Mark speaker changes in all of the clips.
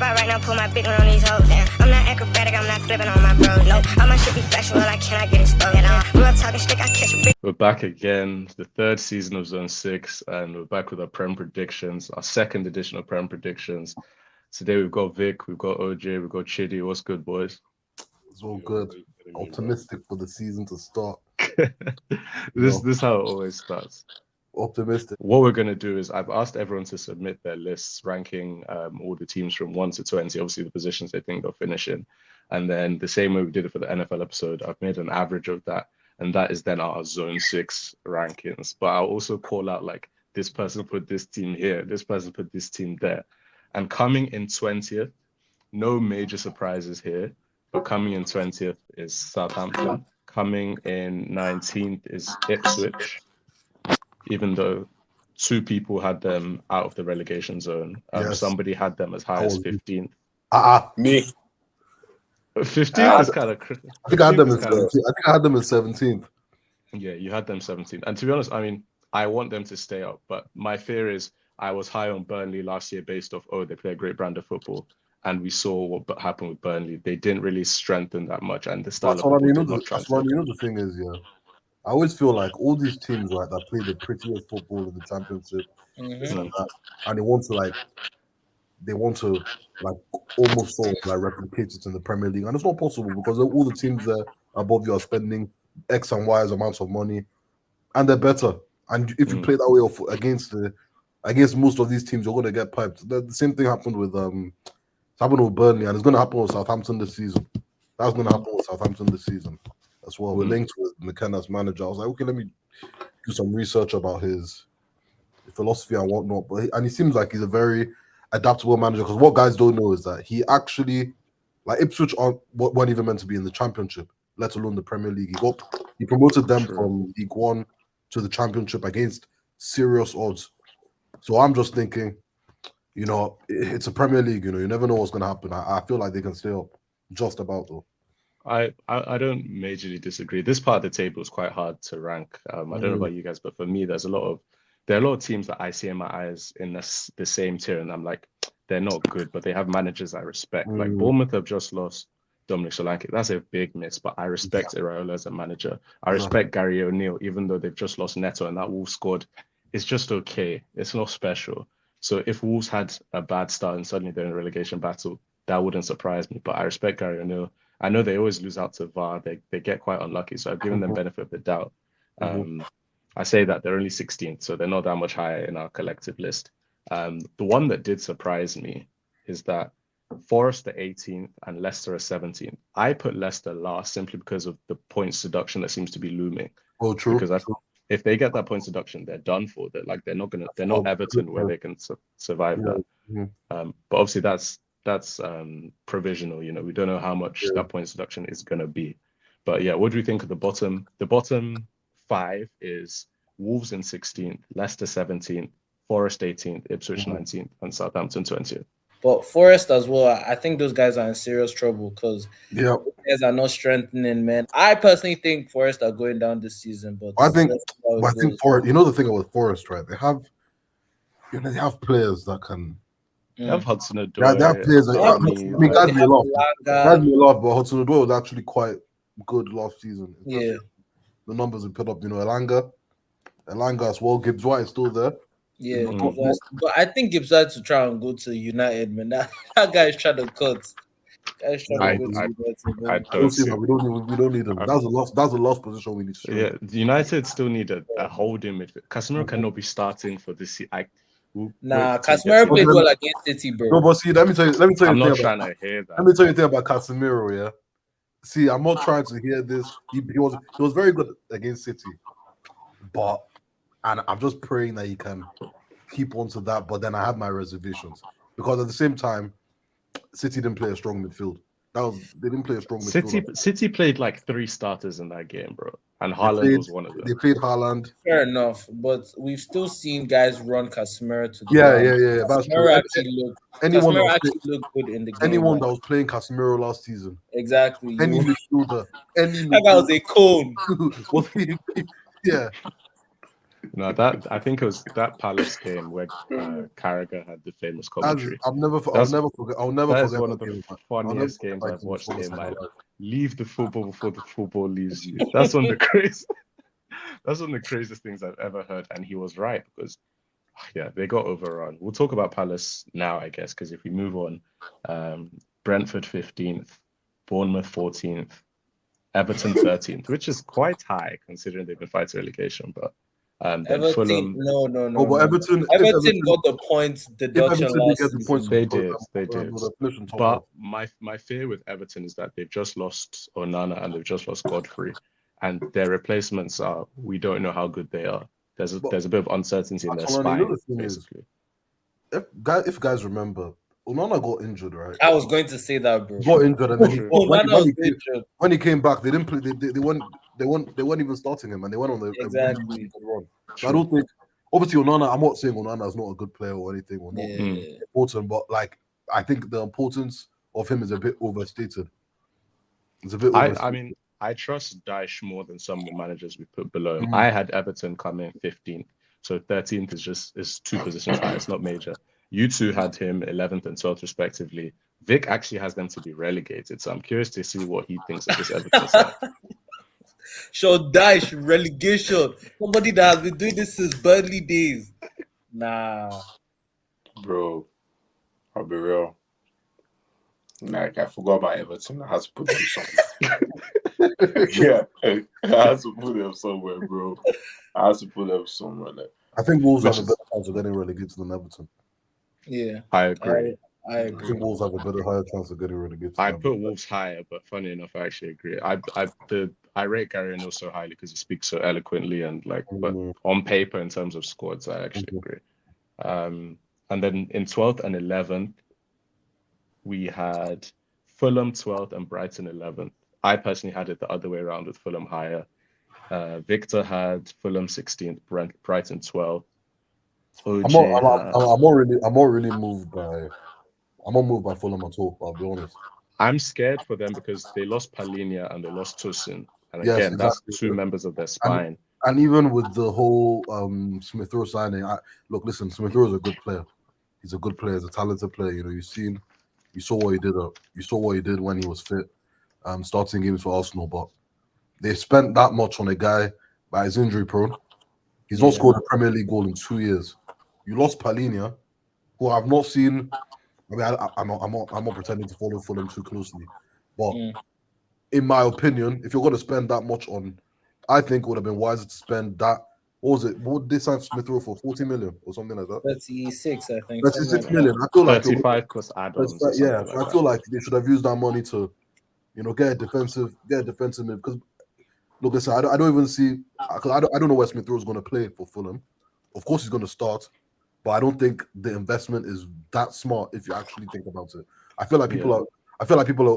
Speaker 1: Hop out right now, pull my big one on these hoes. Damn, I'm not acrobatic, I'm not flipping on my bros. No, all my shit be factual, I cannot get exposed. Grew up talking shit, I catch a big.
Speaker 2: We're back again, the third season of Zone 6, and we're back with our Prem predictions, our second edition of Prem predictions. Today we've got Vic, we've got OJ, we've got Chidi. What's good, boys?
Speaker 3: It's all good. Optimistic for the season to start.
Speaker 2: This is how it always starts.
Speaker 3: Optimistic.
Speaker 2: What we're going to do is I've asked everyone to submit their lists, ranking all the teams from 1 to 20, obviously the positions they think they'll finish in. And then the same way we did it for the NFL episode, I've made an average of that. And that is then our Zone 6 rankings. But I'll also call out like this person put this team here, this person put this team there. And coming in 20th, no major surprises here. But coming in 20th is Southampton. Coming in 19th is Ipswich, even though 2 people had them out of the relegation zone.
Speaker 3: Yes.
Speaker 2: Somebody had them as high as 15th.
Speaker 4: Me.
Speaker 2: 15th is kind of crazy.
Speaker 3: I think I had them in 17th. I think I had them in 17th.
Speaker 2: Yeah, you had them 17th. And to be honest, I mean, I want them to stay up. But my fear is I was high on Burnley last year based off, they play a great brand of football. And we saw what happened with Burnley. They didn't really strengthen that much. And the style of football did not translate.
Speaker 3: The thing is, I always feel like all these teams that play the prettiest football in the championship, and they want to almost sort of replicate it in the Premier League, and it's not possible because all the teams there above you are spending X and Y amounts of money, and they're better. And if you play that way against most of these teams, you're going to get piped. The same thing happened with Burnley, and it's going to happen with Southampton this season. That's going to happen with Southampton this season as well. We're linked with McKenna's manager. I was like, okay, let me do some research about his philosophy and whatnot. And he seems like he's a very adaptable manager, because what guys don't know is that he actually, Ipswich weren't even meant to be in the Championship, let alone the Premier League. He promoted them from League One to the Championship against serious odds. So I'm just thinking, it's a Premier League. You never know what's going to happen. I feel like they can stay up, just about though.
Speaker 2: I don't majorly disagree. This part of the table is quite hard to rank. I don't know about you guys, but for me, there are a lot of teams that I see in my eyes in the same tier, and I'm like, they're not good, but they have managers I respect. Like Bournemouth have just lost Dominic Solanke. That's a big miss, but I respect Iraola as a manager. I respect Gary O'Neill, even though they've just lost Neto, and that Wolves squad is just okay. It's not special. So if Wolves had a bad start and suddenly they're in a relegation battle, that wouldn't surprise me. But I respect Gary O'Neill. I know they always lose out to VAR. They get quite unlucky, so I've given them benefit of the doubt. I say that they're only 16th, so they're not that much higher in our collective list. The one that did surprise me is that Forest are 18th and Leicester are 17th. I put Leicester last simply because of the points deduction that seems to be looming.
Speaker 3: Oh, true.
Speaker 2: Because if they get that points deduction, they're done for. They're not Everton where they can survive that. But obviously that's provisional. We don't know how much that points deduction is going to be. But yeah, what do we think of the bottom? The bottom 5 is Wolves in 16th, Leicester 17th, Forest 18th, Ipswich 19th, and Southampton 20th.
Speaker 4: But Forest as well, I think those guys are in serious trouble because guys are not strengthening, man. I personally think Forest are going down this season, but
Speaker 3: I think Forest. The thing about Forest, right? They have players that can.
Speaker 2: They have Hudson-Odoi.
Speaker 3: They have players. Guys may laugh, but Hudson-Odoi was actually quite good last season.
Speaker 4: Yeah.
Speaker 3: The numbers we put up, Elanga as well. Gibbs White is still there.
Speaker 4: Yeah, but I think Gibbs White to try and go to United, man. That guy is trying to cut.
Speaker 2: I don't see
Speaker 3: him. We don't need him. That's the last position we need to show.
Speaker 2: Yeah, United still need a holding midfield. Casemiro cannot be starting for this.
Speaker 4: Casemiro played well against City, bro.
Speaker 3: No, but see, let me tell you.
Speaker 2: I'm not trying to hear that.
Speaker 3: Let me tell you a thing about Casemiro. Yeah. See, I'm not trying to hear this. He was very good against City, and I'm just praying that he can keep on to that. But then I have my reservations because at the same time, City didn't play a strong midfield. They didn't play a strong midfield.
Speaker 2: City played like 3 starters in that game, bro, and Haaland was one of them.
Speaker 3: They played Haaland.
Speaker 4: Fair enough, but we've still seen guys run Casemiro to.
Speaker 3: Yeah. That's
Speaker 4: Casemiro actually looked good in the game.
Speaker 3: Anyone that was playing Casemiro last season,
Speaker 4: exactly.
Speaker 3: Any midfielder,
Speaker 4: that guy was a cone.
Speaker 3: Yeah.
Speaker 2: No, that I think it was that Palace game where Carragher had the famous commentary.
Speaker 3: I'll never forget.
Speaker 2: That is one of the
Speaker 3: game, man.
Speaker 2: funniest games I've watched in my life. Leave the football before the football leaves you. That's one of the crazy. That's one of the craziest things I've ever heard, and he was right because, yeah, they got overrun. We'll talk about Palace now, I guess, because if we move on, Brentford 15th, Bournemouth 14th, Everton 13th, which is quite high considering they've been fighting relegation, but. Then
Speaker 4: Everton,
Speaker 2: Fulham.
Speaker 4: no.
Speaker 3: but Everton
Speaker 4: got the points deduction last season.
Speaker 2: They did. But my fear with Everton is that they've just lost Onana and they've just lost Godfrey, and their replacements are, we don't know how good they are. There's a bit of uncertainty in their spine, basically.
Speaker 3: If guys remember, Onana got injured, right?
Speaker 4: I was going to say that, bro.
Speaker 3: Got injured, and then when he came back, they didn't play. They weren't even starting him, and they went on the
Speaker 4: exactly
Speaker 3: run. So I don't think. Obviously, Onana. I'm not saying Onana is not a good player or anything, or not important, but like I think the importance of him is a bit overstated. It's a bit.
Speaker 2: I mean, I trust Dyche more than some of the managers we put below him. I had Everton come in 15th, so 13th is 2 positions high. It's not major. You two had him 11th and 12th respectively. Vic actually has them to be relegated, so I'm curious to see what he thinks of this Everton side.
Speaker 4: Show Dyche relegation. Somebody that has been doing this since Burnley days. Nah,
Speaker 5: bro. I'll be real. Like I forgot about Everton. I had to put them somewhere. Yeah, I had to put them somewhere, bro. I had to put them somewhere. Like.
Speaker 3: I think Wolves have a better chance of getting relegated than Everton.
Speaker 4: Yeah,
Speaker 2: I agree.
Speaker 4: I agree.
Speaker 3: I think Wolves have a higher chance of getting relegated.
Speaker 2: I put Wolves higher, but funny enough, I actually agree. I rate Gary O'Neill so highly because he speaks so eloquently and but on paper in terms of squads, I actually agree. And then in 12th and 11th, we had Fulham 12th and Brighton 11th. I personally had it the other way around with Fulham higher. Victor had Fulham 16th, Brighton 12th. I'm
Speaker 3: not really moved by. I'm not moved by Fulham at all. I'll be honest.
Speaker 2: I'm scared for them because they lost Palhinha and they lost Tosin, and again, that's 2 members of their spine.
Speaker 3: And even with the whole Smith Rowe signing, listen, Smith Rowe is a good player. He's a good player. He's a talented player. You know, you saw what he did. You saw what he did when he was fit, starting games for Arsenal. But they spent that much on a guy that is injury prone. He's not scored a Premier League goal in 2 years. You lost Palhinha, who I've not seen. I mean, I'm not pretending to follow Fulham too closely, but in my opinion, if you're going to spend that much on, I think it would have been wiser to spend that. What was it? What did they sign Smith Rowe for? 40 million or something like that?
Speaker 4: 36, I think.
Speaker 3: 36 million. I feel like
Speaker 2: 35 plus add-ons.
Speaker 3: Yeah, I feel like they should have used that money to, get a defensive move. Because look, listen, I don't even see. Because I don't know where Smith Rowe is going to play for Fulham. Of course, he's going to start. But I don't think the investment is that smart if you actually think about it. I feel like people are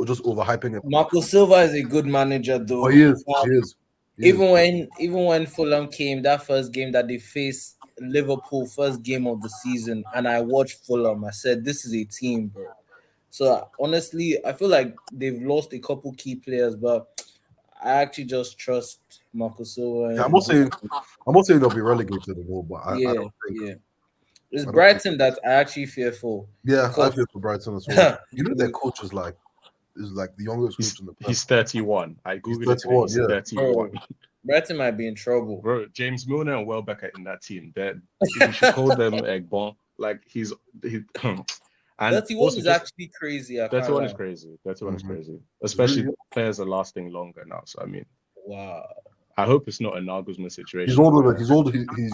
Speaker 3: just overhyping it.
Speaker 4: Marco Silva is a good manager, though.
Speaker 3: Oh, he is.
Speaker 4: Even when Fulham came, that first game that they faced Liverpool, first game of the season, and I watched Fulham, I said, this is a team, bro. So honestly, I feel like they've lost a couple key players, but I actually just trust Marco Silva.
Speaker 3: Yeah, I'm not saying they'll be relegated at all, but I don't think.
Speaker 4: It's Brighton that I actually fear for.
Speaker 3: Yeah, I fear for Brighton as well. Their coach is like the youngest coach in the Premier.
Speaker 2: He's 31. I googled it. He's 31.
Speaker 4: Brighton might be in trouble.
Speaker 2: Bro, James Milner and Welbeck are in that team. You should call them Egbon. Like he's and
Speaker 4: 31 is actually crazy.
Speaker 2: 31 is crazy. 31 is crazy. Especially players are lasting longer now. So I mean,
Speaker 4: wow.
Speaker 2: I hope it's not a Nagelsmann situation.
Speaker 3: He's older. He's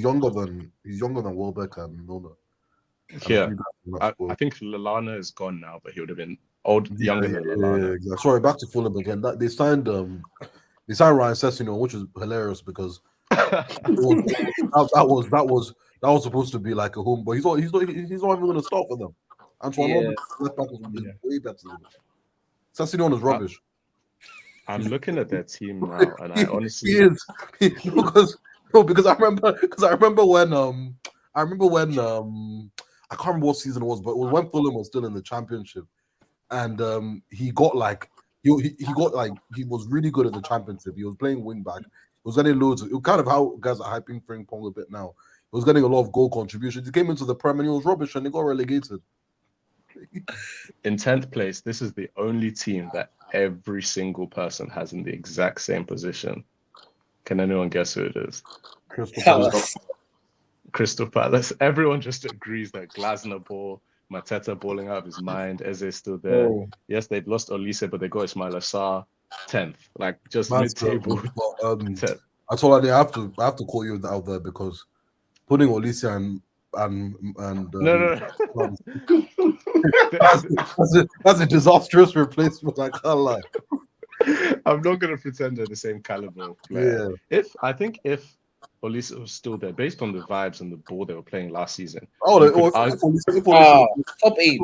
Speaker 3: younger than Welbeck and Milner.
Speaker 2: Yeah, I think Lallana is gone now, but he would have been younger than Lallana.
Speaker 3: Yeah, exactly. Sorry, back to Fulham again. They signed Ryan Sessegnon, which was hilarious because that was supposed to be like a home, but he's not even going to start for them. Antoine left back is way better than him. Sessegnon is rubbish.
Speaker 2: I'm looking at their team now, and I honestly
Speaker 3: because I remember when I can't remember what season it was, but it was when Fulham was still in the Championship, and he was really good at the Championship. He was playing wing back. He was getting loads. It was kind of how guys are hyping Frimpong a bit now. He was getting a lot of goal contributions. He came into the Prem and he was rubbish and they got relegated.
Speaker 2: In 10th place, this is the only team that every single person has in the exact same position. Can anyone guess who it is? Crystal Palace. Everyone just agrees that Glasner ball, Mateta balling out of his mind, Eze still there.
Speaker 4: Oh.
Speaker 2: Yes, they've lost Olise, but they got Ismail Assar 10th. Like just
Speaker 3: Man's
Speaker 2: mid-table.
Speaker 3: terrible.
Speaker 2: 10th.
Speaker 3: I told her I have to call you out there because putting Olise and
Speaker 2: No.
Speaker 3: that's a disastrous replacement. I can't lie.
Speaker 2: I'm not gonna pretend they're the same caliber of player.
Speaker 3: Yeah.
Speaker 2: If Olise was still there, based on the vibes and the ball they were playing last season.
Speaker 3: Oh,
Speaker 2: you could
Speaker 3: if Olise
Speaker 4: top 8.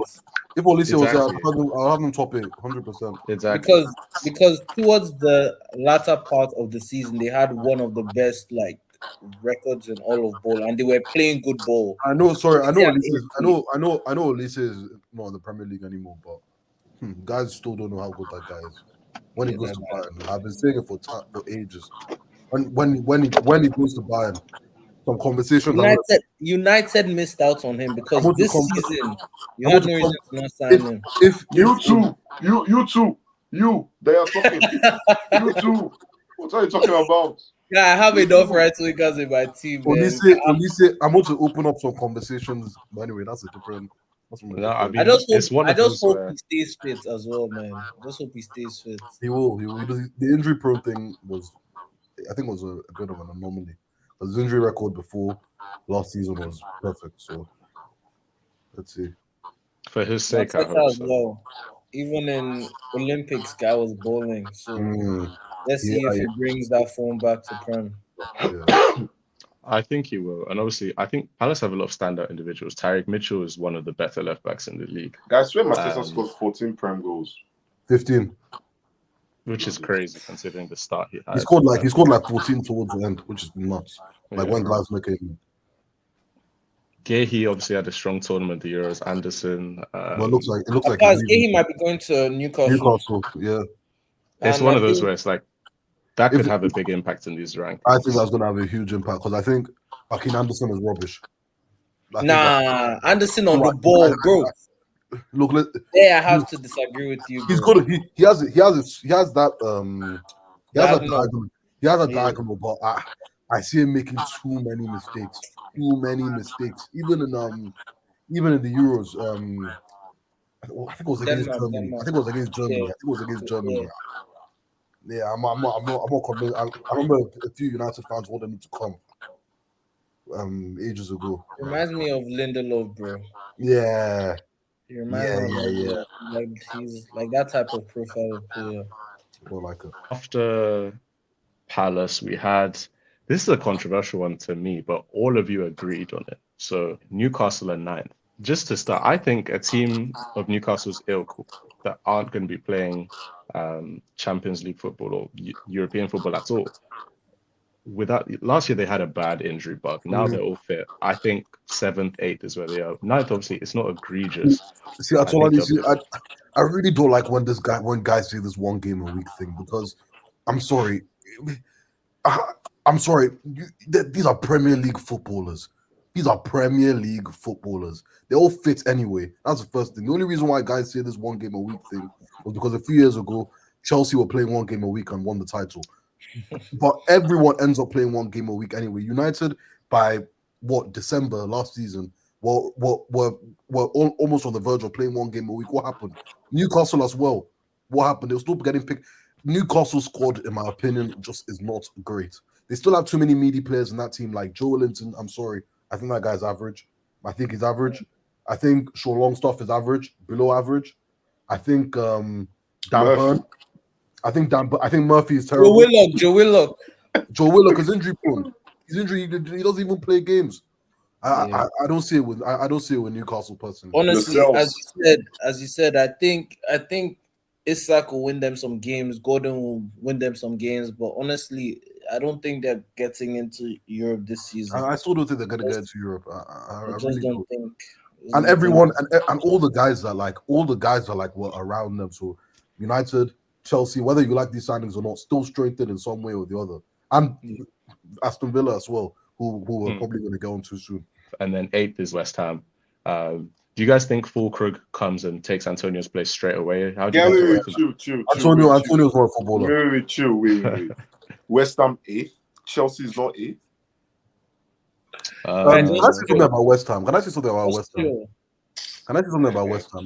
Speaker 3: if Olise was there,
Speaker 2: Exactly.
Speaker 3: I'll have them top 8, 100%.
Speaker 2: Exactly.
Speaker 4: Because towards the latter part of the season, they had one of the best like records in all of ball, and they were playing good ball.
Speaker 3: I know. Sorry, I know.
Speaker 4: Yeah,
Speaker 3: I know. Olise is not in the Premier League anymore, but guys still don't know how good that guy is. When he goes to Bayern, I've been saying it for ages. When he goes to Bayern, some conversations.
Speaker 4: United missed out on him because this season you
Speaker 3: I
Speaker 4: had
Speaker 3: want
Speaker 4: no
Speaker 3: to
Speaker 4: reason to not sign him.
Speaker 3: If
Speaker 5: You too, they are talking. You too. What are you talking about?
Speaker 4: Yeah, I have enough right wingers in my team.
Speaker 3: Olise, I want to open up some conversations. But anyway, that's a different.
Speaker 2: No, I mean,
Speaker 4: I just
Speaker 2: it's one of those
Speaker 4: hope
Speaker 2: where
Speaker 4: he stays fit as well, man. I just hope he stays fit.
Speaker 3: He will. The injury prone thing was, I think, was a bit of an anomaly. His injury record before last season was perfect. So let's see.
Speaker 2: for his sake, I
Speaker 4: Mateta
Speaker 2: hope
Speaker 4: as
Speaker 2: so.
Speaker 4: well. Even in Olympics, guy was bowling. So let's see
Speaker 3: Yeah,
Speaker 4: if he brings that form back to Prem.
Speaker 3: Yeah.
Speaker 2: I think he will. And obviously, I think Palace have a lot of standout individuals. Tyreek Mitchell is one of the better left backs in the league,
Speaker 5: Guys, swear Mateta scored 14 Prem goals.
Speaker 3: 15.
Speaker 2: which is crazy considering the start he had.
Speaker 3: He scored like 14 towards the end, which is nuts. Like when Glasner came in.
Speaker 2: Gahey obviously had a strong tournament the Euros. Anderson.
Speaker 3: But it looks like
Speaker 4: he might be going to Newcastle.
Speaker 3: Newcastle, yeah.
Speaker 2: It's
Speaker 4: And
Speaker 2: one
Speaker 4: I
Speaker 2: of those
Speaker 4: think-
Speaker 2: where it's like that
Speaker 3: If-
Speaker 2: could have a big impact in these rankings.
Speaker 3: I think that's going to have a huge impact because I think Akin Anderson is rubbish. I think
Speaker 4: Nah, Anderson on the ball, bro.
Speaker 3: Look,
Speaker 4: Yeah, I have to disagree with you.
Speaker 3: he's
Speaker 4: bro.
Speaker 3: good. He has that
Speaker 4: Diagonal.
Speaker 3: he has a
Speaker 4: Yeah.
Speaker 3: diagonal, but I see him making too many mistakes. Even in the Euros. I think it was against
Speaker 4: Denmark,
Speaker 3: Germany.
Speaker 4: Denmark.
Speaker 3: I think it was against Germany.
Speaker 4: Yeah.
Speaker 3: I think it was against Germany.
Speaker 4: Yeah.
Speaker 3: Yeah, I'm not convinced. I remember a few United fans wanted him to come ages ago.
Speaker 4: Reminds me of Lindelof, bro.
Speaker 3: Yeah.
Speaker 4: He reminds me of Lindelof. Like he's like that type of profile of player.
Speaker 3: More like it.
Speaker 2: After Palace, we had this is a controversial one to me, but all of you agreed on it. So Newcastle are 9th. Just to start, I think a team of Newcastle's ilk that aren't going to be playing Champions League football or European football at all. Last year they had a bad injury bug. Now they're all fit. I think 7th, 8th is where they are. 9th, obviously, it's not egregious.
Speaker 3: See, I really don't like when guys say this one game a week thing because I'm sorry. These are Premier League footballers. These are Premier League footballers. They're all fit anyway. That's the first thing. The only reason why guys say this one game a week thing was because a few years ago, Chelsea were playing one game a week and won the title. But everyone ends up playing one game a week anyway. United, by December last season, were almost on the verge of playing one game a week. What happened? Newcastle as well. What happened? They were still getting picked. Newcastle squad, in my opinion, just is not great. They still have too many meaty players in that team, like Joe Linton. I'm sorry. I think that guy's average. I think he's average. I think Shaw Longstaff is average, below average. I think Dan Burn. I think Murphy is terrible.
Speaker 4: Joe Willock.
Speaker 3: Joe Willock is injury prone. He's injury. He doesn't even play games. I don't see it with Newcastle personally.
Speaker 4: Honestly, as you said, I think Isak will win them some games. Gordon will win them some games. But honestly, I don't think they're getting into Europe this season.
Speaker 3: I still don't think they're gonna get into Europe. I
Speaker 4: just
Speaker 3: really
Speaker 4: don't
Speaker 3: don't.
Speaker 4: think.
Speaker 3: And everyone and all the guys were around them. So United, Chelsea, whether you like these signings or not, still strengthened in some way or the other. And Aston Villa as well, who we're probably going to go on too soon.
Speaker 2: And then 8th is West Ham. Do you guys think Fulkrug comes and takes Antonio's place straight away? How do you guys
Speaker 5: chill.
Speaker 3: Antonio's not a footballer.
Speaker 5: Wait, chill. Wait. West Ham 8th. Chelsea is not 8th.
Speaker 3: Can I say something about West Ham?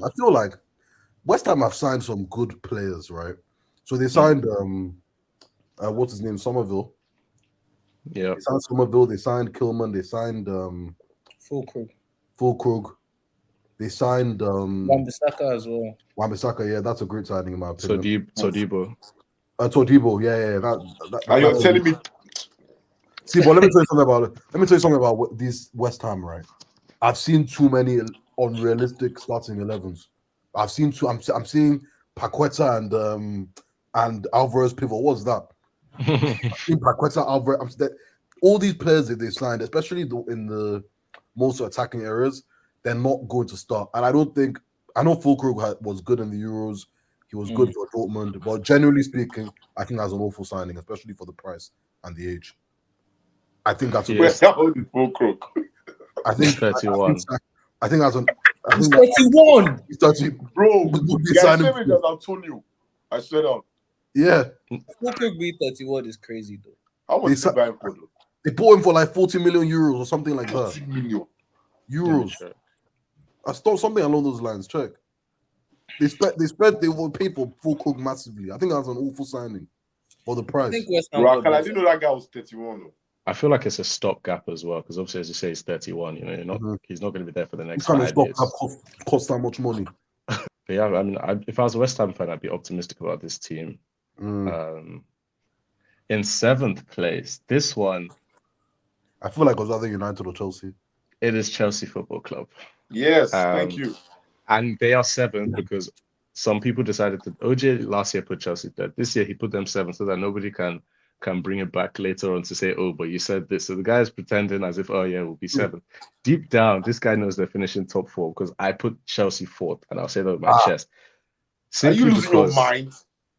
Speaker 3: I feel like West Ham have signed some good players, right? So they signed what's his name? Somerville.
Speaker 2: Yeah.
Speaker 3: They signed Somerville, they signed Kilman, they signed Fulkrug. They signed
Speaker 4: Wan-Bissaka as well.
Speaker 3: Wan-Bissaka, yeah, that's a great signing in my opinion.
Speaker 2: Todibo.
Speaker 3: Todibo, yeah.
Speaker 5: Are you telling me?
Speaker 3: See, but let me tell you something about these West Ham, right? I've seen too many unrealistic starting 11s. I've seen two. I'm seeing Paqueta and Alvarez pivot. What's that? Paqueta, Alvarez. All these players that they signed, especially in the most attacking areas, they're not going to start. And I know Fulkrug was good in the Euros. He was good for Dortmund. But generally speaking, I think that's an awful signing, especially for the price and the age. I think that's
Speaker 5: How old is Fulkrug?
Speaker 3: I think
Speaker 2: 31.
Speaker 3: I think that's
Speaker 4: He's 31.
Speaker 3: He's 30.
Speaker 5: Bro, guys, same age as Antonio. I swear down.
Speaker 3: Yeah.
Speaker 4: Fulkrug being 31 is crazy though.
Speaker 5: How much did they buy him for though?
Speaker 3: They bought him for like 40 million euros or something like that.
Speaker 5: 40 million
Speaker 3: euros. I stole something along those lines. Check. They will pay for Fulkrug massively. I think that's an awful signing for the price.
Speaker 5: I didn't know that guy was 31 though.
Speaker 2: I feel like it's a stopgap as well, because obviously, as you say, he's 31. You know, he's not going to be there for the next 5 years.
Speaker 3: Cost that much money.
Speaker 2: But yeah, I mean, if I was a West Ham fan, I'd be optimistic about this team. In 7th place, this one,
Speaker 3: I feel like it was either United or Chelsea.
Speaker 2: It is Chelsea Football Club.
Speaker 5: Yes, thank you.
Speaker 2: And they are 7th because some people decided that OJ last year put Chelsea 3rd. This year he put them 7th so that nobody can bring it back later on to say, oh, but you said this. So the guy is pretending as if, oh yeah, we'll be 7th. Deep down, this guy knows they're finishing top 4 because I put Chelsea 4th, and I'll say that with my chest.
Speaker 5: Simply, are you losing your mind?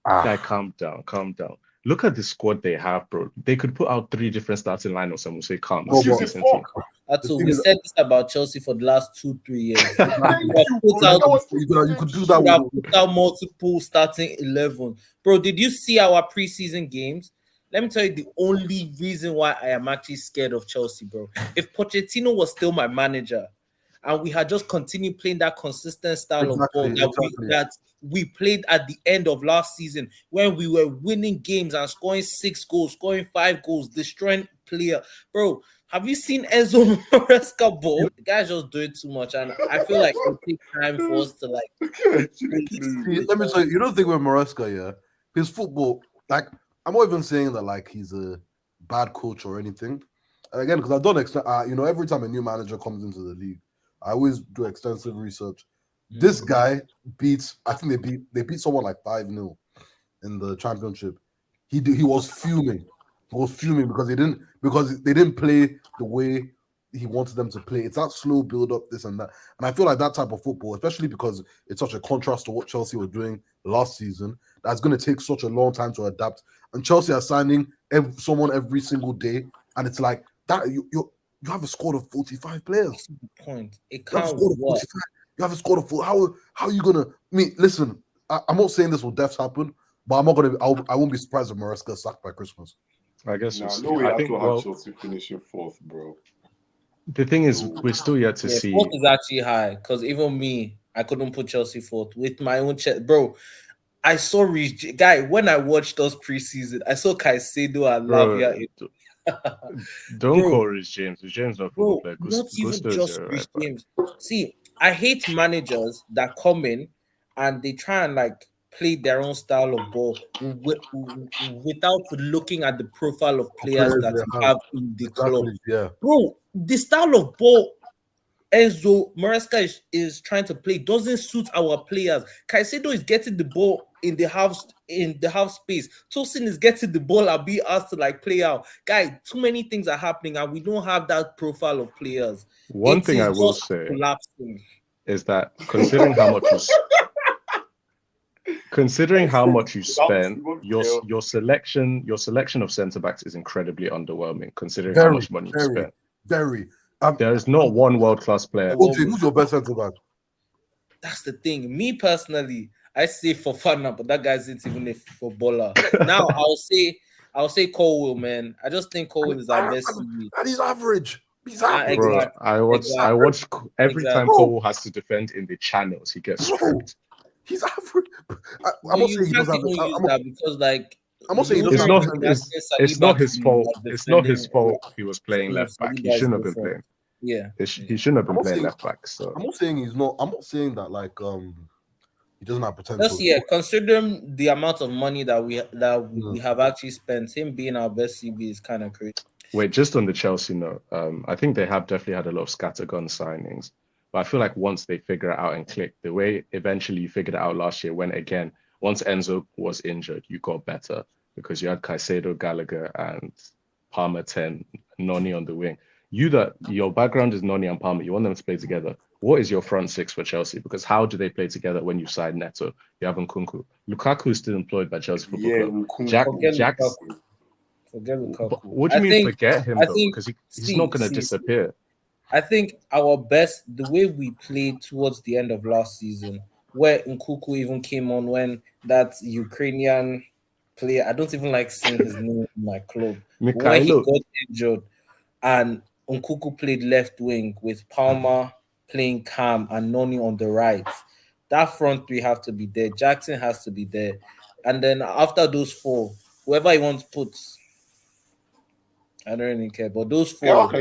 Speaker 2: Guy, calm down. Look at the squad they have, bro. They could put out 3 different starting lineups and we'll say, calm.
Speaker 4: We said this about Chelsea for the last 2-3 years.
Speaker 3: You could do that.
Speaker 4: Put out multiple starting 11. Bro, did you see our preseason games? Let me tell you the only reason why I am actually scared of Chelsea, bro. If Pochettino was still my manager and we had just continued playing that consistent style of ball that we played at the end of last season when we were winning games and scoring 6 goals, scoring 5 goals, destroying player. Bro, have you seen Enzo Maresca ball? The guy's just doing too much, and I feel like it'll take time for us to like.
Speaker 3: Let me tell you, you don't think with Maresca, yeah, his football, like, I'm not even saying that like he's a bad coach or anything. And again, because I've done every time a new manager comes into the league, I always do extensive research. This guy beats, I think they beat someone like 5-0 in the championship. He was fuming. He was fuming because they didn't play the way he wanted them to play. It's that slow build up, this and that. And I feel like that type of football, especially because it's such a contrast to what Chelsea were doing last season, that's going to take such a long time to adapt. And Chelsea are signing someone every single day, and it's like that. You have a squad of 45 players.
Speaker 4: That's the point. It can't
Speaker 3: work. You have a squad of 4. How are you gonna? Listen, I'm not saying this will definitely happen, but I'm not gonna. I won't be surprised if Maresca is sacked by Christmas.
Speaker 2: I guess.
Speaker 5: No way. I think Chelsea finishing 4th, bro.
Speaker 2: The thing is, we're still yet to see.
Speaker 4: 4th is actually high because even me, I couldn't put Chelsea 4th with my own chest, bro. I saw guy when I watched those preseason. I saw Caicedo and Lavia.
Speaker 2: Don't call Rich James. Rich James not
Speaker 4: football player. Not even just Rich James. See, I hate managers that come in and they try and like play their own style of ball without looking at the profile of players that you have in the club.
Speaker 3: Yeah.
Speaker 4: Bro, the style of ball Enzo Maresca is trying to play doesn't suit our players. Caicedo is getting the ball in the half space. Tosin is getting the ball and be asked to like play out. Guy, too many things are happening and we don't have that profile of players.
Speaker 2: One thing I will say is that considering how much Considering how much you
Speaker 5: Without
Speaker 2: spent,
Speaker 5: Simon
Speaker 2: your
Speaker 5: Kjell.
Speaker 2: your selection of centre backs is incredibly underwhelming. Considering how
Speaker 3: Very,
Speaker 2: much money you
Speaker 3: very,
Speaker 2: spent,
Speaker 3: very.
Speaker 2: there is not one world class player.
Speaker 3: OJ, who's your best centre back?
Speaker 4: That's the thing. Me personally, I say Fofana, but that guy's not even a footballer. Now I'll say Colwill, man. I just think Colwill is our best CV.
Speaker 3: And he's average. He's
Speaker 4: Ah,
Speaker 3: average.
Speaker 2: Bro,
Speaker 4: exactly.
Speaker 2: I watch every time
Speaker 4: Exactly.
Speaker 2: Cole has to defend in the channels, he gets
Speaker 3: Bro,
Speaker 2: stripped.
Speaker 3: he's average. I'm
Speaker 4: But
Speaker 3: not
Speaker 4: you
Speaker 3: saying he
Speaker 4: can't
Speaker 3: doesn't have
Speaker 4: even use
Speaker 3: I'm
Speaker 4: that because, like,
Speaker 3: not saying he
Speaker 2: It's
Speaker 3: doesn't
Speaker 2: not
Speaker 3: have
Speaker 2: it's not his fault. It's not his fault he was playing left back. He shouldn't have been playing.
Speaker 4: Yeah.
Speaker 2: He shouldn't have been
Speaker 3: I'm
Speaker 2: playing
Speaker 3: saying-
Speaker 2: left back. So
Speaker 3: I'm not saying he's not. I'm not saying that like he doesn't have potential.
Speaker 4: Just considering the amount of money that we have actually spent, him being our best CB is kind of crazy.
Speaker 2: wait, just on the Chelsea note, I think they have definitely had a lot of scattergun signings. But I feel like once they figure it out and click, the way eventually you figured it out last year, when again, once Enzo was injured, you got better because you had Caicedo, Gallagher, and Palmer 10, Noni on the wing. Your background is Noni and Palmer. You want them to play together. What is your front six for Chelsea? Because how do they play together when you side Neto? You have Nkunku. Lukaku is still employed by Chelsea Football Club.
Speaker 5: Nkunku.
Speaker 4: Forget Lukaku.
Speaker 2: What do you mean forget him though? Because he's not going to disappear.
Speaker 4: I think our best, the way we played towards the end of last season, where Nkunku even came on when that Ukrainian player, I don't even like saying his name in my club, when he got injured, and Nkunku played left wing with Palmer playing Cam and Noni on the right. That front three have to be there. Jackson has to be there. And then after those four, whoever he wants to put, I don't really care. But those four,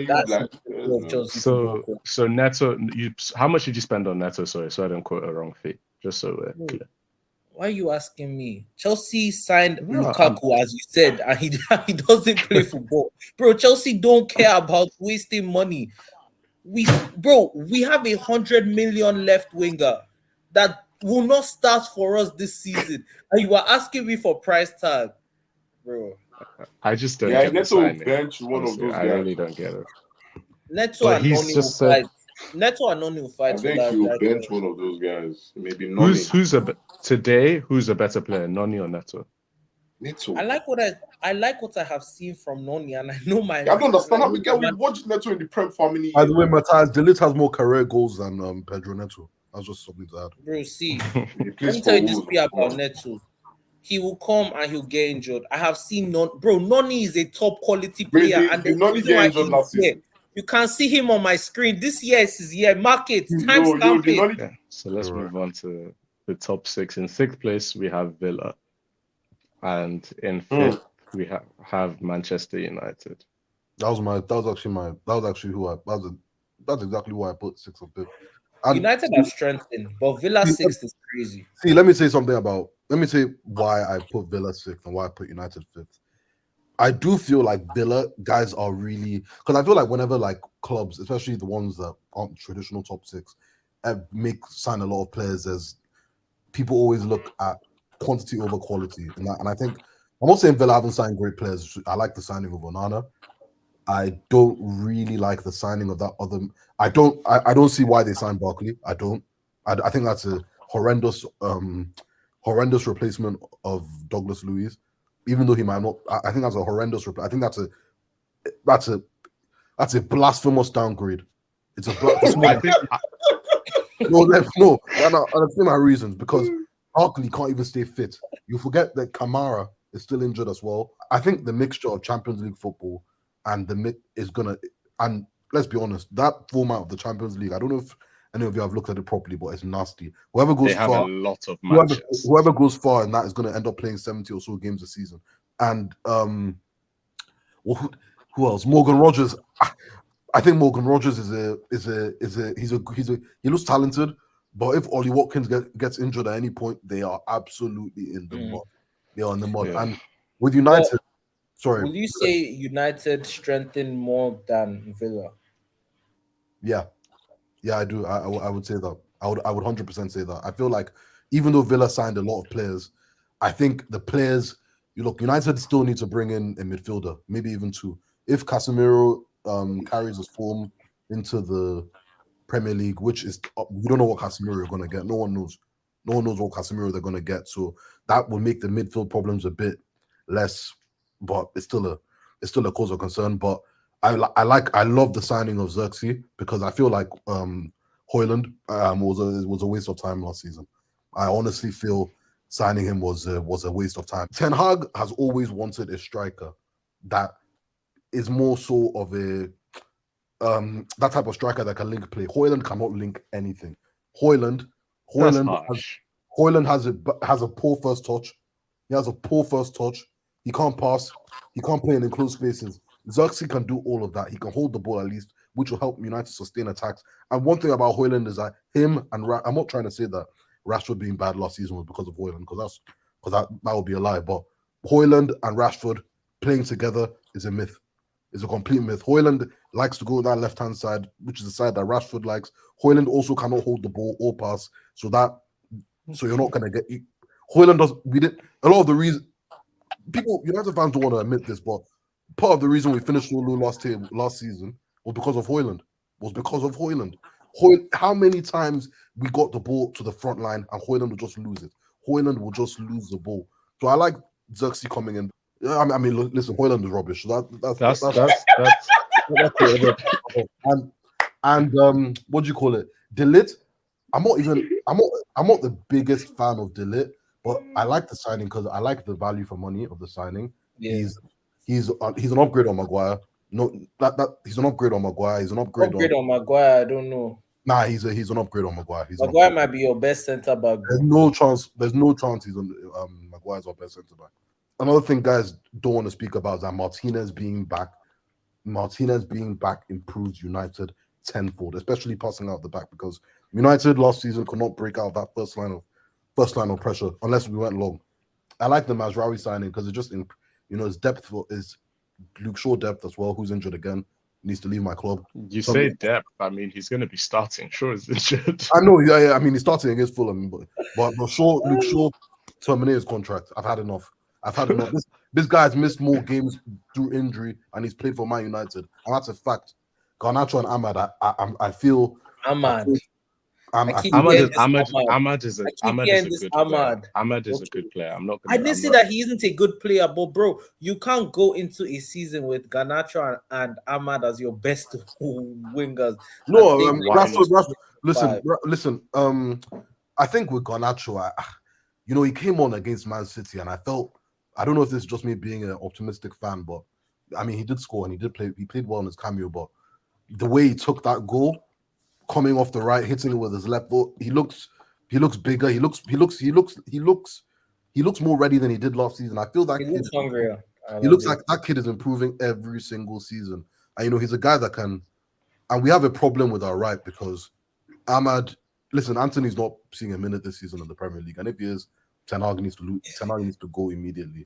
Speaker 2: so Neto, how much did you spend on Neto? Sorry, so I don't quote a wrong fee. Just so we're clear.
Speaker 4: Why are you asking me? Chelsea signed Lukaku, as you said, and he doesn't play football. Bro, Chelsea don't care about wasting money. We have 100 million left winger that will not start for us this season. And you are asking me for price tag, bro.
Speaker 2: I just don't get
Speaker 5: Neto bench one
Speaker 2: honestly,
Speaker 5: of those guys.
Speaker 2: I really don't get it.
Speaker 4: Neto and Noni will fight. Neto and Noni will fight.
Speaker 5: I think he will bench one of those guys. Maybe Noni.
Speaker 2: Who's a better player, Noni or Neto?
Speaker 5: Neto.
Speaker 4: I like what I have seen from Noni, and I know my.
Speaker 5: I don't understand how we watched Neto in the Prem for how many years.
Speaker 3: By the way, Matthias De Ligt has more career goals than Pedro Neto. That's just something to add.
Speaker 4: Bro, see, let me tell you this about Neto. He will come and he'll get injured. I have seen Noni is a top quality player, and
Speaker 5: Noni get injured last season.
Speaker 4: You can see him on my screen. This year is his year. Market timestamp it.
Speaker 2: Yeah. So let's move on to the top six. In sixth place, we have Villa, and in fifth, we have Manchester United. That's
Speaker 3: exactly why I put sixth and fifth.
Speaker 4: United have strengthened, but Villa sixth is crazy.
Speaker 3: See, let me say why I put Villa sixth and why I put United fifth. I do feel like Villa guys are really, because I feel like whenever like clubs, especially the ones that aren't traditional top six, sign a lot of players, as people always look at quantity over quality, and I think I'm not saying Villa haven't signed great players. I like the signing of Onana. I don't really like the signing of that other. I don't see why they signed Barkley. I don't. I think that's a horrendous replacement of Douglas Luiz. Even though he might not, I think that's a horrendous. I think that's a blasphemous downgrade. It's a no. I'll say my reasons because Barkley can't even stay fit. You forget that Kamara is still injured as well. I think the mixture of Champions League football and and let's be honest, that format of the Champions League, I don't know if any of you have looked at it properly, but it's nasty. Whoever goes far,
Speaker 2: a lot of matches.
Speaker 3: Whoever goes far in that is going to end up playing 70 or so games a season. And who else? Morgan Rogers. I think Morgan Rogers he looks talented, but if Ollie Watkins gets injured at any point, they are absolutely in the mud. They are in the mud. Yeah. And with United,
Speaker 4: will you say United strengthened more than Villa?
Speaker 3: Yeah, I do. I would say that. I would 100% say that. I feel like even though Villa signed a lot of players, I think the players, United still need to bring in a midfielder, maybe even two. If Casemiro carries his form into the Premier League, which is we don't know what Casemiro is going to get. No one knows. No one knows what Casemiro they're going to get. So that will make the midfield problems a bit less, but it's still a cause of concern. But I love the signing of Xerxes because I feel like Højlund was a waste of time last season. I honestly feel signing him was a waste of time. Ten Hag has always wanted a striker that is more so of a that type of striker that can link play. Højlund cannot link anything. Højlund has a poor first touch. He has a poor first touch. He can't pass. He can't play in enclosed spaces. Xerxes can do all of that. He can hold the ball at least, which will help United sustain attacks. And one thing about Højlund is that him and I'm not trying to say that Rashford being bad last season was because of Højlund, because that would be a lie. But Højlund and Rashford playing together is a myth. It's a complete myth. Højlund likes to go that left-hand side, which is the side that Rashford likes. Højlund also cannot hold the ball or pass, so you're not gonna get. Højlund does. We did a lot of the reason. People, United fans don't want to admit this, but part of the reason we finished so low last season was because of Højlund. How many times we got the ball to the front line and Højlund would just lose it? Højlund will just lose the ball. So I like Xerxes coming in. I mean, listen, Højlund is rubbish. That's and what do you call it? De Ligt. I'm not the biggest fan of De Ligt, but I like the signing because I like the value for money of the signing. Yeah. He's an upgrade on Maguire. No, he's an upgrade on Maguire. He's an upgrade
Speaker 4: on Maguire. I don't know.
Speaker 3: Nah, he's an upgrade on Maguire.
Speaker 4: Maguire might be your best centre back.
Speaker 3: There's no chance he's on Maguire's our best centre back. Another thing guys don't want to speak about is that Martinez being back improves United tenfold, especially passing out the back, because United last season could not break out that first line of pressure unless we went long. I like the Mazraoui signing because it just his depth is Luke Shaw depth as well, who's injured again, needs to leave my club.
Speaker 2: You say depth, I mean he's going to be starting. Shaw is injured.
Speaker 3: I know, yeah. I mean he's starting against Fulham, but Luke Shaw terminate his contract. I've had enough. This guy's missed more games through injury, and he's played for Man United, and that's a fact. Garnacho and Ahmad, I feel
Speaker 2: Ahmad is a good player. I'm not.
Speaker 4: I didn't say that he isn't a good player, but bro, you can't go into a season with Garnacho and Ahmad as your best wingers.
Speaker 3: No, listen. I think with Garnacho, he came on against Man City, and I felt. I don't know if this is just me being an optimistic fan, but I mean, he did score and he did play. He played well in his cameo, but the way he took that goal, coming off the right, hitting it with his left foot, he looks bigger. He looks more ready than he did last season. I feel that
Speaker 4: he looks hungrier.
Speaker 3: He looks like that kid is improving every single season. And he's a guy that can. And we have a problem with our right because Ahmad. Listen, Anthony's not seeing a minute this season in the Premier League, and if he is, Ten Hag needs to go immediately.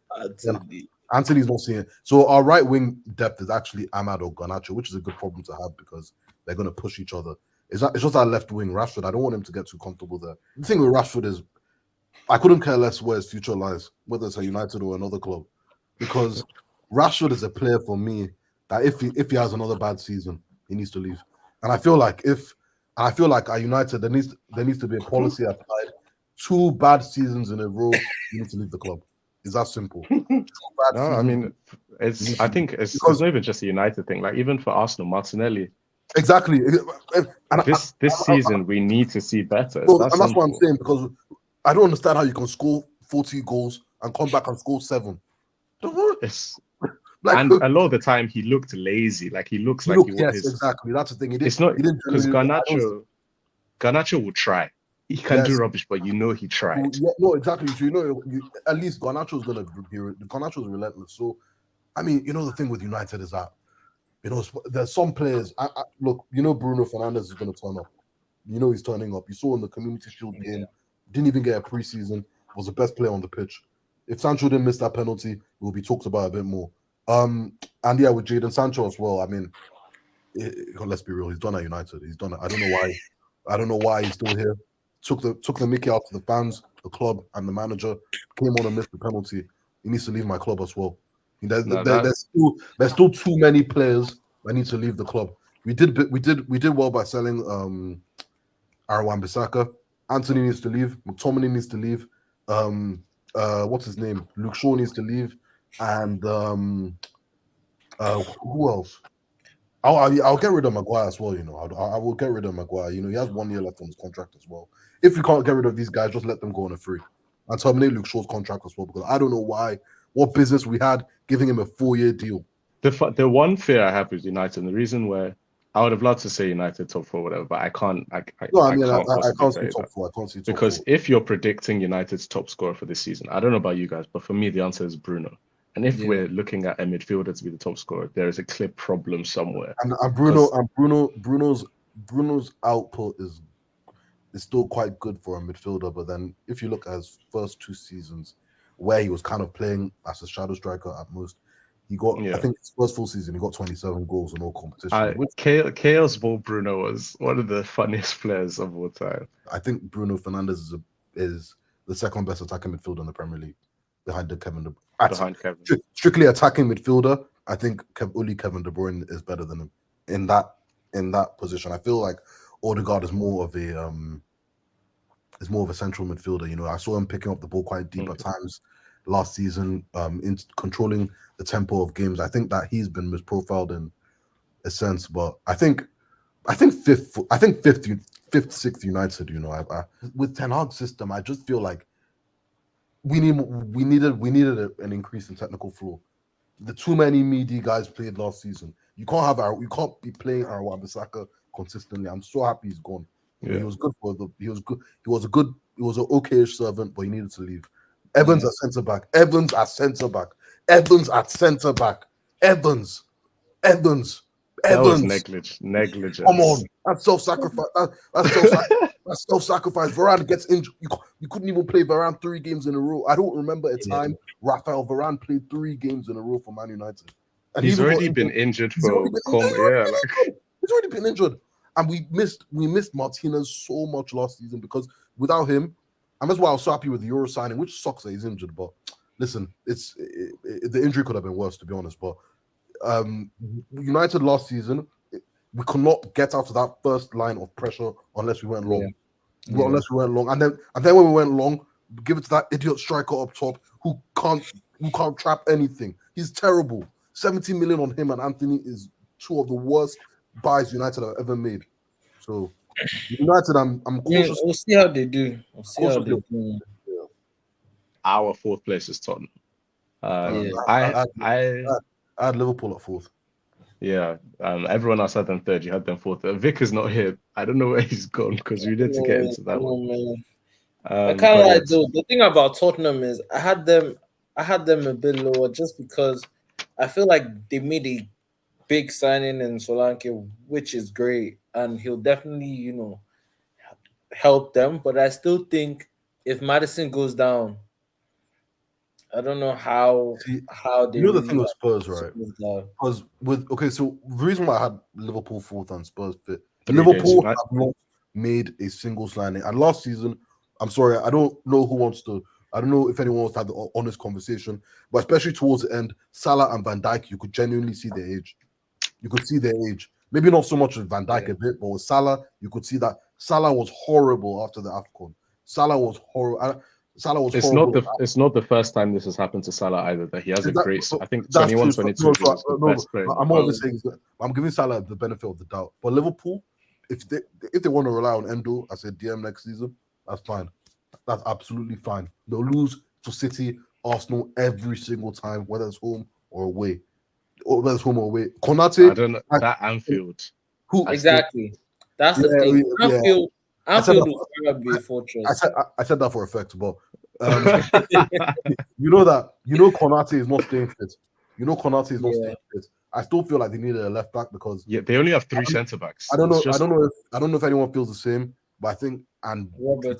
Speaker 3: Anthony's not seeing it. So our right wing depth is actually Ahmad or Garnacho, which is a good problem to have because they're going to push each other. It's just our left wing, Rashford. I don't want him to get too comfortable there. The thing with Rashford is I couldn't care less where his future lies, whether it's a United or another club, because Rashford is a player for me that if he has another bad season, he needs to leave. And I feel like at United there needs to be a policy applied. 2 bad seasons in a row, you need to leave the club. It's that simple.
Speaker 2: I mean, it's not even just a United thing. Like even for Arsenal, Martinelli.
Speaker 3: Exactly.
Speaker 2: And this season, we need to see better.
Speaker 3: And that's what I'm saying, because I don't understand how you can score 40 goals and come back and score 7.
Speaker 2: And a lot of the time, he looked lazy. Like he looks like
Speaker 3: exactly. That's the thing.
Speaker 2: It's not because Garnacho will try. He can do rubbish, but he tried.
Speaker 3: No, exactly. So at least Garnacho's gonna be. Garnacho's relentless. So, I mean, the thing with United is that, there's some players. Look, Bruno Fernandes is gonna turn up. He's turning up. You saw in the Community Shield game, didn't even get a preseason. Was the best player on the pitch. If Sancho didn't miss that penalty, it will be talked about a bit more. And yeah, with Jadon Sancho as well. I mean, let's be real. He's done at United. He's done it. I don't know why he's still here. Took the mickey out to the fans, the club, and the manager. Came on and missed the penalty. He needs to leave my club as well. There's still too many players that need to leave the club. We did well by selling Aaron Wan-Bissaka, Anthony needs to leave. McTominay needs to leave. What's his name? Luke Shaw needs to leave. And who else? I'll get rid of Maguire as well. I will get rid of Maguire. He has 1 year left on his contract as well. If you can't get rid of these guys, just let them go on a free and terminate Luke Shaw's contract as well. Because I don't know what business we had giving him a 4-year deal.
Speaker 2: The one fear I have with United, and the reason where I would have loved to say United top 4, whatever, but I can't. I
Speaker 3: can't see top 4. I can't see top 4.
Speaker 2: Because if you're predicting United's top scorer for this season, I don't know about you guys, but for me, the answer is Bruno. And if we're looking at a midfielder to be the top scorer, there is a clear problem somewhere.
Speaker 3: And Bruno's output is still quite good for a midfielder. But then if you look at his first 2 seasons, where he was kind of playing as a shadow striker at most, he got, I think his first full season, he got 27 goals in all competition.
Speaker 2: Chaos Ball Bruno was one of the funniest players of all time.
Speaker 3: I think Bruno Fernandes is the second best attacking midfielder in the Premier League, behind Kevin De Bruyne. Strictly attacking midfielder, I think only Kevin De Bruyne is better than him in that position. I feel like Odegaard is more of a central midfielder. I saw him picking up the ball quite deep at times last season, in controlling the tempo of games. I think that he's been misprofiled in a sense, but I think fifth, sixth United. With Ten Hag's system, I just feel like we needed an increase in technical flow. The too many meaty guys played last season. You can't be playing Aaron Wan-Bissaka consistently. I'm so happy he's gone.
Speaker 2: Yeah.
Speaker 3: He was good he was an okay-ish servant, but he needed to leave. Evans at centre back. Evans.
Speaker 2: That was negligence.
Speaker 3: Come on, that's self-sacrifice. That's self-sacrifice. Varane gets injured. You couldn't even play Varane 3 games in a row. I don't remember a time Rafael Varane played 3 games in a row for Man United. And
Speaker 2: he's already been injured for he's
Speaker 3: already been injured. And we missed Martinez so much last season because without him, and that's why I was so happy with the Euro signing, which sucks that he's injured. But listen, the injury could have been worse, to be honest. But United last season, we could not get out of that first line of pressure unless we went long. Unless we went long, and then when we went long, give it to that idiot striker up top who can't trap anything. He's terrible. 70 million on him and Anthony is 2 of the worst buys United have ever made. So United, I'm cautious.
Speaker 4: We'll see how they do.
Speaker 2: Our 4th place is Tottenham.
Speaker 3: I had Liverpool at 4th.
Speaker 2: Yeah, everyone else had them 3rd. You had them 4th. Vic is not here. I don't know where he's gone because we need to get into that one.
Speaker 4: I kind of like the thing about Tottenham is I had them a bit lower just because I feel like they made a big signing in Solanke, which is great, and he'll definitely help them. But I still think if Maddison goes down, I don't know how they.
Speaker 3: The thing with Spurs, right? Because so the reason why I had Liverpool 4th and Spurs 5th, Liverpool have not made a single signing. And last season, I'm sorry, I don't know if anyone wants to have the honest conversation, but especially towards the end, Salah and Van Dijk, you could genuinely see their age. You could see their age. Maybe not so much with Van Dijk a bit, but with Salah, you could see that Salah was horrible after the AFCON. Salah was horrible.
Speaker 2: It's not the first time this has happened to Salah either. That he has a great. I think 21, 22 was the best player.
Speaker 3: I'm always saying I'm giving Salah the benefit of the doubt. But Liverpool, if they want to rely on Endo as a DM next season, that's fine. That's absolutely fine. They'll lose to City, Arsenal every single time, whether it's home or away. Konate,
Speaker 2: I don't know that Anfield.
Speaker 4: Exactly? That's the thing. Anfield. Anfield will never be a fortress.
Speaker 3: I said that for effect, but Konate is not staying fit. Staying fit. I still feel like they needed a left back because
Speaker 2: they only have 3 centre backs.
Speaker 3: I don't know if anyone feels the same, but I think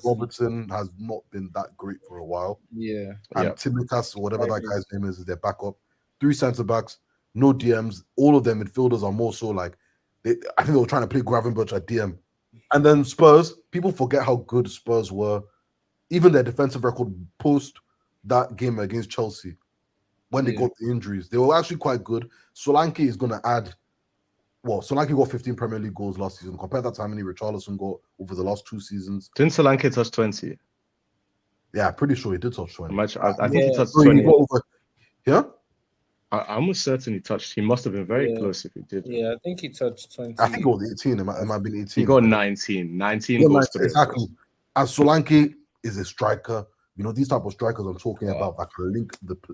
Speaker 3: Robertson has not been that great for a while.
Speaker 4: Yeah.
Speaker 3: And Timikas, or whatever that guy's name is their backup. 3 centre backs, no DMs. All of their midfielders are more so like I think they were trying to play Gravenberch at DM. And then Spurs, people forget how good Spurs were. Even their defensive record post that game against Chelsea, when they got the injuries, they were actually quite good. Solanke is going to add well, Solanke got 15 Premier League goals last season. Compare that to how many Richarlison got over the last 2 seasons.
Speaker 2: Didn't Solanke touch 20?
Speaker 3: Yeah, I'm pretty sure he did touch 20.
Speaker 2: I think he touched
Speaker 3: So
Speaker 2: 20.
Speaker 3: he got over, yeah?
Speaker 2: I'm almost certain he touched. He must have been very close if he did.
Speaker 4: Yeah, I think he touched 20.
Speaker 3: I think it was 18. It might have been 18.
Speaker 2: He got 19. 19 goals.
Speaker 3: Exactly. And Solanke is a striker. You know, these type of strikers I'm talking about that can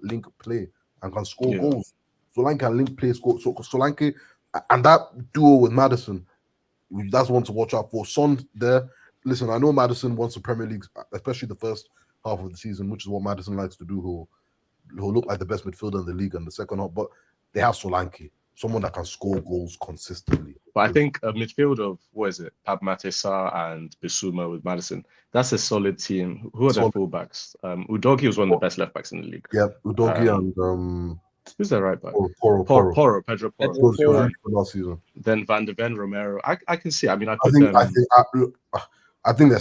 Speaker 3: link play and can score goals. Solanke can link play, score. So Solanke and that duo with Maddison, that's one to watch out for. Son there. Listen, I know Maddison wants the Premier League, especially the first half of the season, which is what Maddison likes to do. Who'll look like the best midfielder in the league in the second half, but they have Solanke, someone that can score goals consistently.
Speaker 2: But I think a midfield of Pape Matar Sarr and Bissouma with Maddison, that's a solid team. Who are their fullbacks? Udogie was one of the best left backs in the league.
Speaker 3: Yeah, Udogie and
Speaker 2: who's their right back?
Speaker 3: Pedro
Speaker 2: Porro.
Speaker 3: Last season.
Speaker 2: Then Van de Ven, Romero. I can see. I mean, I
Speaker 3: think their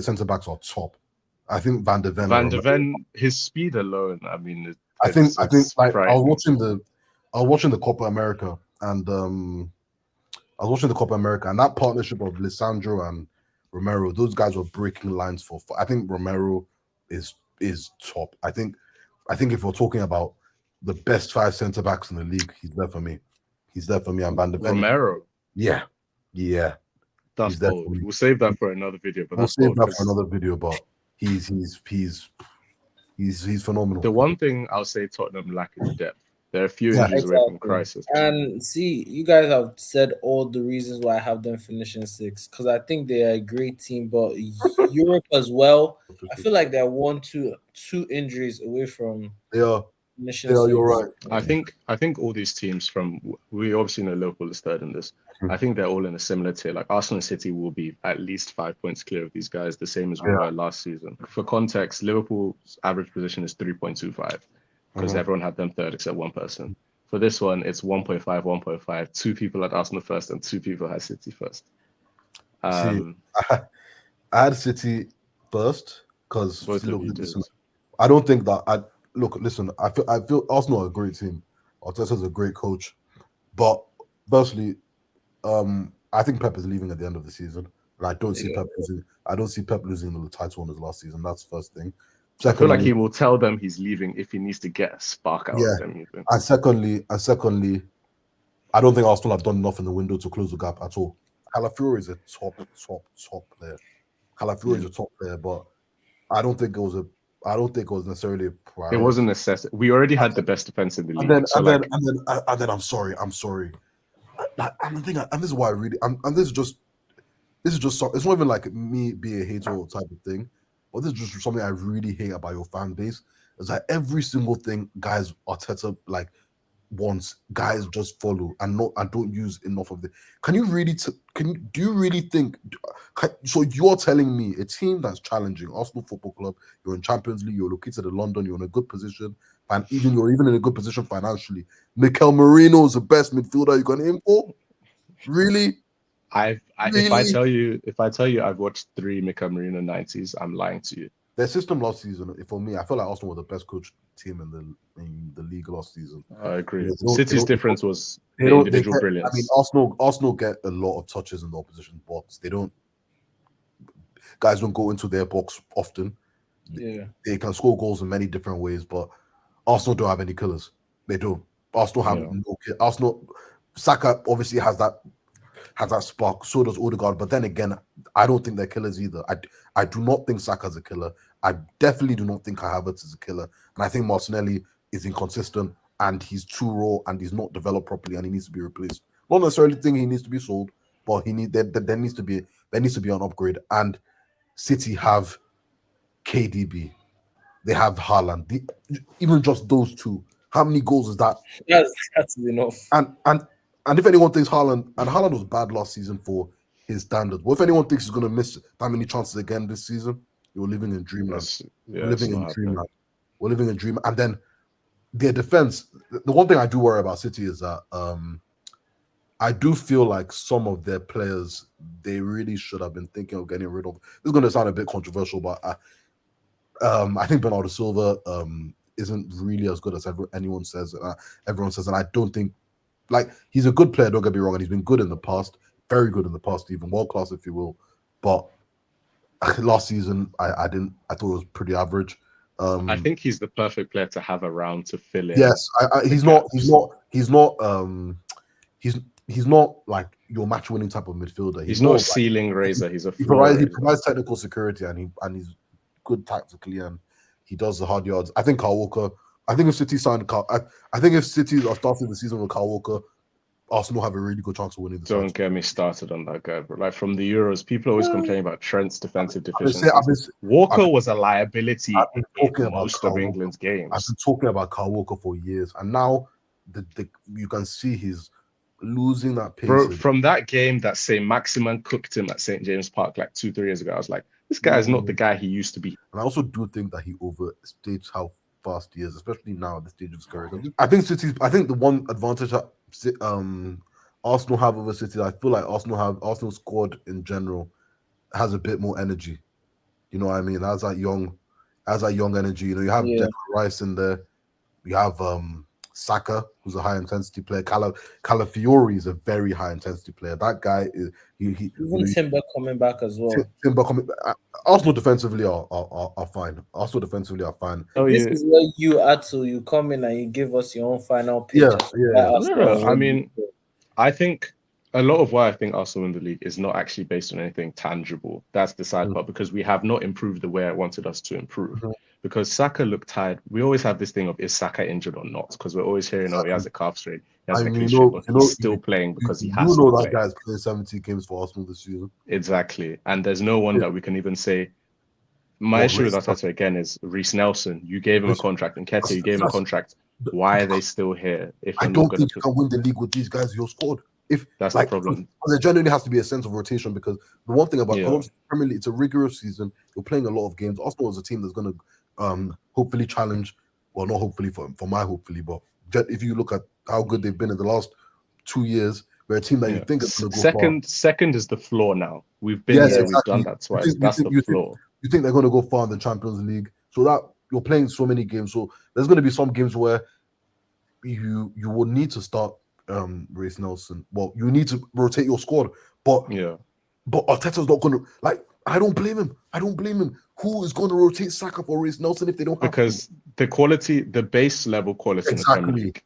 Speaker 3: centre backs are top. I think Van de Ven,
Speaker 2: his speed alone. I mean,
Speaker 3: I think like I was watching the Copa America and that partnership of Lisandro and Romero. Those guys were breaking lines for. I think Romero is top. I think if we're talking about the best 5 centre backs in the league, he's there for me. And Van de Ven.
Speaker 2: Romero.
Speaker 3: Yeah.
Speaker 2: That's bold. We'll save that for another video. But
Speaker 3: But he's phenomenal.
Speaker 2: The one thing I'll say Tottenham lack is depth. There are a few injuries away from crisis.
Speaker 4: And see, you guys have said all the reasons why I have them finishing 6th, because I think they are a great team, but Europe as well. I feel like they're 2 injuries away from finishing 6th.
Speaker 3: You're right.
Speaker 2: I think all these teams we obviously know Liverpool is third in this. I think they're all in a similar tier. Like Arsenal and City will be at least 5 points clear of these guys, the same as we were last season. For context, Liverpool's average position is 3.25 because everyone had them third except one person. For this one, it's 1.5, 1.5. 2 people had Arsenal first and 2 people had City first.
Speaker 3: I had City first because I don't think that listen. I feel Arsenal are a great team. Arteta's a great coach, but firstly, I think Pep is leaving at the end of the season. And I don't see Pep losing. I don't see Pep losing the title on his last season. That's the first thing. Secondly,
Speaker 2: I feel like he will tell them he's leaving if he needs to get a spark out of them. Even.
Speaker 3: And secondly, I don't think Arsenal have done enough in the window to close the gap at all. Calafiori is a top player. Calafiori is a top player, but I don't think it was necessarily a priority.
Speaker 2: It wasn't necessary. We already had the best defense in the league.
Speaker 3: And then I'm sorry. And the thing, and this is why I really, and this is just, it's not even like me being a hater type of thing, but this is just something I really hate about your fan base. Is that every single thing guys Arteta like wants, guys just follow and don't use enough of it. Do you really think? So you're telling me a team that's challenging Arsenal Football Club, you're in Champions League, you're located in London, you're in a good position, and you're even in a good position financially. Mikel Merino is the best midfielder you're going to aim for? Really?
Speaker 2: If I tell you I've watched 3 Mikel Merino 90s, I'm lying to you.
Speaker 3: Their system last season, for me, I feel like Arsenal were the best coached team in the league last season.
Speaker 2: I agree. City's difference was individual brilliance.
Speaker 3: I mean, Arsenal get a lot of touches in the opposition box. Guys don't go into their box often.
Speaker 4: Yeah,
Speaker 3: they can score goals in many different ways, but Arsenal don't have any killers. They don't. Arsenal have no. Saka obviously has that spark. So does Odegaard. But then again, I don't think they're killers either. I do not think Saka's a killer. I definitely do not think Kai Havertz is a killer. And I think Martinelli is inconsistent and he's too raw and he's not developed properly and he needs to be replaced. Not necessarily think he needs to be sold, but there needs to be an upgrade. And City have KDB. They have Haaland. Even just those two. How many goals is that?
Speaker 4: That's enough.
Speaker 3: And if anyone thinks Haaland was bad last season for his standards, but if anyone thinks he's going to miss that many chances again this season, you're living in dreamland. We're living in dreamland. We're living in dream. And then their defense. The one thing I do worry about City is that I do feel like some of their players they really should have been thinking of getting rid of. This is going to sound a bit controversial, but I think Bernardo Silva isn't really as good as everyone says. Everyone says, and I don't think like he's a good player. Don't get me wrong, and he's been good in the past, very good in the past, even world class if you will. But last season, I thought it was pretty average.
Speaker 2: I think he's the perfect player to have around to fill in.
Speaker 3: Yes, he's not like your match-winning type of midfielder.
Speaker 2: He's not a ceiling raiser. He's a
Speaker 3: he
Speaker 2: floor
Speaker 3: provides technical security, and he's good tactically, and he does the hard yards. I think Kyle Walker. I think if City signed Kyle, I think if City are starting the season with Kyle Walker, Arsenal have a really good chance of winning.
Speaker 2: Don't get me started on that guy, bro. Like from the Euros, people always complain about Trent's defensive deficiencies. Walker was a liability in most of England's games.
Speaker 3: I've been talking about Kyle Walker for years, and now you can see he's losing that pace.
Speaker 2: Bro, from that game that Saint-Maximin cooked him at St. James Park like 2-3 years ago, I was like, this guy is not the guy he used to be.
Speaker 3: And I also do think that he overstates how fast he is, especially now at the stage of his career. I think the one advantage that Arsenal have over City, I feel like Arsenal squad in general has a bit more energy. You know what I mean? Has that young energy. You know, you have Declan Rice in there. You have Saka, who's a high intensity player. Calafiori is a very high intensity player. That guy is
Speaker 4: even Timber coming back as well.
Speaker 3: Arsenal defensively are fine. Arsenal defensively are fine.
Speaker 4: This is where you come in and you give us your own final pitch.
Speaker 2: I mean, I think a lot of why I think Arsenal in the league is not actually based on anything tangible. That's the side part, because we have not improved the way I wanted us to improve. Because Saka looked tired. We always have this thing of, is Saka injured or not? Because we're always hearing, he has a calf strain. He has he's still playing because he has to play.
Speaker 3: That guy's playing 17 games for Arsenal this season.
Speaker 2: Exactly. And there's no one that we can even say. My issue with Arteta again is Reece Nelson. You gave him a contract, and Nketiah, you gave him a contract. Why are they still here?
Speaker 3: I don't think you can win the league with these guys in your squad.
Speaker 2: That's the problem.
Speaker 3: There generally has to be a sense of rotation, because the one thing about Premier League, it's a rigorous season. You're playing a lot of games. Arsenal is a team that's going to hopefully challenge. Well, not hopefully for my hopefully, but if you look at how good they've been in the last 2 years, we're a team that you think is going to go far.
Speaker 2: Second is the floor now. We've been here. Exactly. We've done that twice. That's the floor.
Speaker 3: You think they're going to go far in the Champions League? So that you're playing so many games. So there's going to be some games where you will need to start Reece Nelson. Well, you need to rotate your squad, but Arteta's not going to, like, I don't blame him. Who is going to rotate Saka for Reece Nelson if they don't have
Speaker 2: because the quality, the base level quality in the Premier League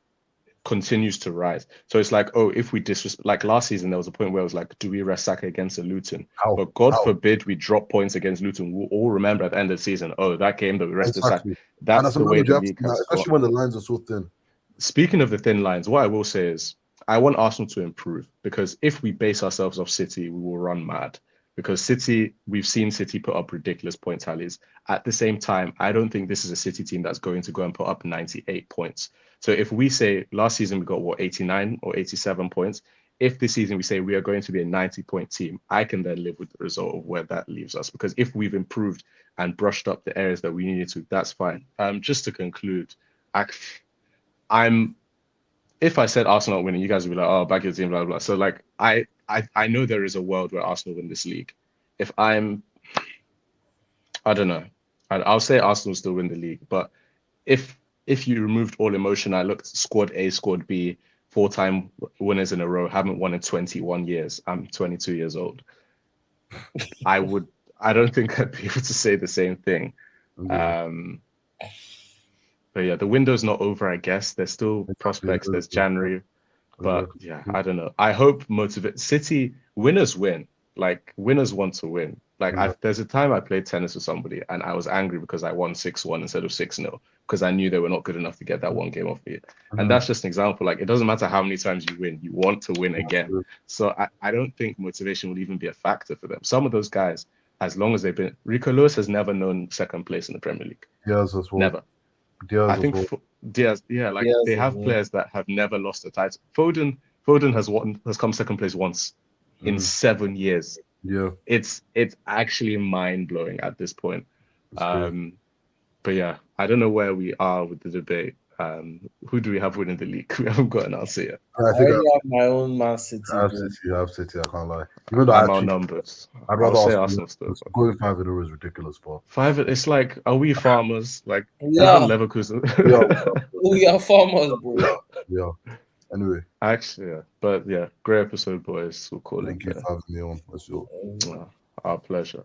Speaker 2: continues to rise. So it's like, if we disrespect, like last season, there was a point where it was like, do we rest Saka against a Luton? But God forbid we drop points against Luton. We'll all remember at the end of the season, that game that we rested Saka. That's the way the league has
Speaker 3: especially when the lines are so thin.
Speaker 2: Speaking of the thin lines, what I will say is I want Arsenal to improve, because if we base ourselves off City, we will run mad. Because City, we've seen City put up ridiculous point tallies. At the same time, I don't think this is a City team that's going to go and put up 98 points. So if we say last season we got 89 or 87 points, if this season we say we are going to be a 90-point team, I can then live with the result of where that leaves us. Because if we've improved and brushed up the areas that we needed to, that's fine. Just to conclude, if I said Arsenal not winning, you guys would be like, back your team, blah, blah. So like, I know there is a world where Arsenal win this league. I don't know. I'll say Arsenal still win the league. But if you removed all emotion, I looked squad A, squad B, 4-time winners in a row, haven't won in 21 years. I'm 22 years old. I don't think I'd be able to say the same thing. But yeah, the window's not over, I guess. There's still prospects. There's January. But yeah, I don't know. I hope City winners win. Like, winners want to win. Like, there's a time I played tennis with somebody and I was angry because I won 6-1 instead of 6-0 because I knew they were not good enough to get that one game off me. And that's just an example. Like, it doesn't matter how many times you win. You want to win again. So I don't think motivation will even be a factor for them. Some of those guys, as long as they've been... Rico Lewis has never known second place in the Premier League.
Speaker 3: Yes, as well.
Speaker 2: Never. I think Diaz, they have players that have never lost a title. Foden has come second place once in 7 years. Yeah, it's actually mind blowing at this point. But yeah, I don't know where we are with the debate. Who do we have winning the league? We haven't got an answer yet.
Speaker 4: I think I have my own Man City.
Speaker 3: I have City. I can't lie. Even though
Speaker 2: I'm on numbers.
Speaker 3: I'd rather say Arsenal still. Going 5-0 is ridiculous, but
Speaker 2: 5. It's like, are we farmers? Like, Leverkusen.
Speaker 4: We are farmers, bro.
Speaker 3: Yeah. Anyway,
Speaker 2: Actually, yeah. But yeah, great episode, boys. We'll call
Speaker 3: thank
Speaker 2: it
Speaker 3: you
Speaker 2: there.
Speaker 3: for having me on. That's your.
Speaker 2: Our pleasure.